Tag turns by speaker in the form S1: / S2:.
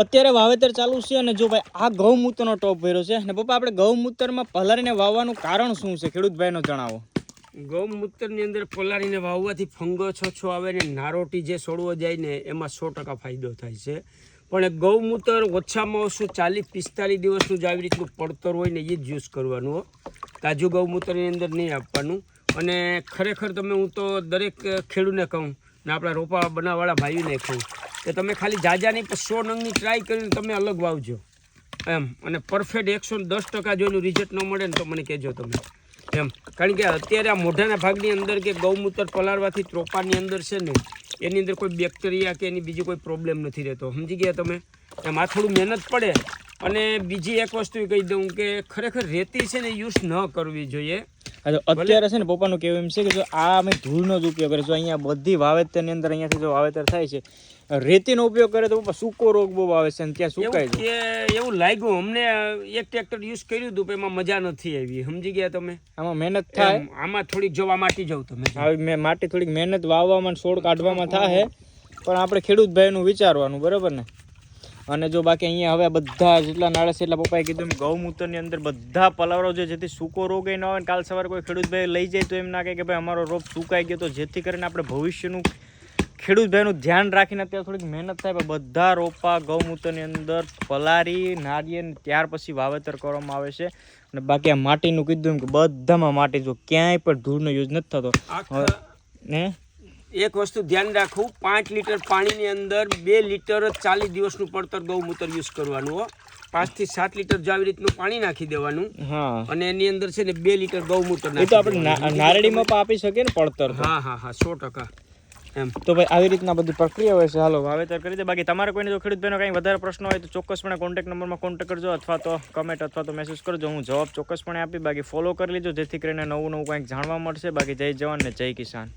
S1: અત્યારે વાવેતર ચાલુ છે અને જો ભાઈ આ ગૌમૂત્રનો ટોપ ભર્યો છે અને પપ્પા આપણે ગૌમૂત્રમાં પલાળીને વાવવાનું કારણ શું છે ખેડૂત ભાઈનો જણાવો.
S2: ગૌમૂત્રની અંદર પલાળીને વાવવાથી ફંગસ ઓછો આવે ને નારોટી જે છોડવો જાય ને એમાં 100% ફાયદો થાય છે. પણ ગૌમૂત્ર ઓછામાં ઓછું 40-45 દિવસનું જ આવી રીતનું પડતર હોય ને એ જ યુઝ કરવાનું. તાજું ગૌમૂત્રની અંદર નહીં આપવાનું. અને ખરેખર તમે હું તો દરેક ખેડૂતને કહું ને આપણા રોપા બનાવવાળા ભાઈઓને કહું કે તમે ખાલી જાજાની 100 નંગની ટ્રાય કરીને તમે અલગ વાવજો એમ. અને પરફેક્ટ 110% જો એનું રિઝલ્ટ ન મળે ને તો મને કહેજો તમે એમ. કારણ કે અત્યારે આ મોઢાના ભાગની અંદર કે ગૌમૂત્ર પલાળવાથી રોપાની અંદર છે ને એની અંદર કોઈ બેક્ટેરિયા કે એની બીજી કોઈ પ્રોબ્લેમ નથી રહેતો. સમજી ગયા તમે એમ. આ થોડું મહેનત પડે. અને બીજી એક વસ્તુ કહી દઉં કે ખરેખર રેતી છે ને યુઝ ન કરવી જોઈએ.
S1: અત્યારે છે ને પપ્પાનું કહેવું એમ છે કે જો આ અમે ધૂળનો જ ઉપયોગ કરીએ, જો અહીંયા બધી વાવેતરની અંદર અહીંયાથી જો વાવેતર થાય છે રેતીનો ઉપયોગ કરે તો પપ્પા સૂકો રોગ બહુ આવે છે અને ત્યાં સુકાય છે.
S2: એવું લાગ્યું અમને. એક ટ્રેક્ટર યુઝ કર્યું હતું પણ એમાં મજા નથી આવી. સમજી ગયા તમે.
S1: આમાં મહેનત થાય,
S2: આમાં થોડીક જોવા માટી જાવ તમે
S1: માટી થોડીક મહેનત વાવવામાં છોડ કાઢવામાં થાય, પણ આપણે ખેડૂત ભાઈનું વિચારવાનું, બરાબર ને. અને જો બાકી અહીંયા હવે બધા જેટલા નાળા છે એટલા પપ્પાએ કીધું એમ ગૌમૂત્રની અંદર બધા પલાવરો છે જેથી સૂકો રોગ ન આવે. કાલ સવારે કોઈ ખેડૂત ભાઈ લઈ જાય તો એમ ના કહે કે ભાઈ અમારો રોપ સુકાઈ ગયો, તો જેથી કરીને આપણે ભવિષ્યનું ખેડૂત ભાઈનું ધ્યાન રાખીને અત્યારે થોડીક મહેનત થાય. પણ બધા રોપા ગૌમૂત્રની અંદર પલારી નાળીએ ત્યાર પછી વાવેતર કરવામાં આવે છે. અને બાકી આ માટીનું કીધું એમ કે બધામાં માટી, જો ક્યાંય પણ ધૂળનો યુઝ નથી થતો. ને
S2: એક વસ્તુ ધ્યાન રાખવું, 5 લીટર પાણીની અંદર 2 લીટર 40 દિવસનું પડતર ગૌમૂત્ર યુઝ કરવાનું. 5 થી 7 લીટર જો આવી રીતનું પાણી નાખી દેવાનું.
S1: હા.
S2: અને એની અંદર છે ને 2 લીટર ગૌમૂત્ર
S1: એ તો આપણે નારળીમાં પણ આપી શકીએ ને પડતર.
S2: હા 100% એમ.
S1: તો ભાઈ આવી રીતના બધી પ્રક્રિયા હોય છે. હાલો વાવેતર કરી દે. બાકી તમારે કોઈને જો ખેડૂત ભાઈનો કંઈ વધારે પ્રશ્ન હોય તો ચોક્કસપણે કોન્ટેક્ટ નંબરમાં કોન્ટેક્ટ કરજો, અથવા તો કમેન્ટ અથવા તો મેસેજ કરજો. હું જવાબ ચોક્કસપણે આપી. બાકી ફોલો કરી લેજો જેથી કરીને નવું કંઈક જાણવા મળશે. બાકી જય જવાન ને જય કિસાન.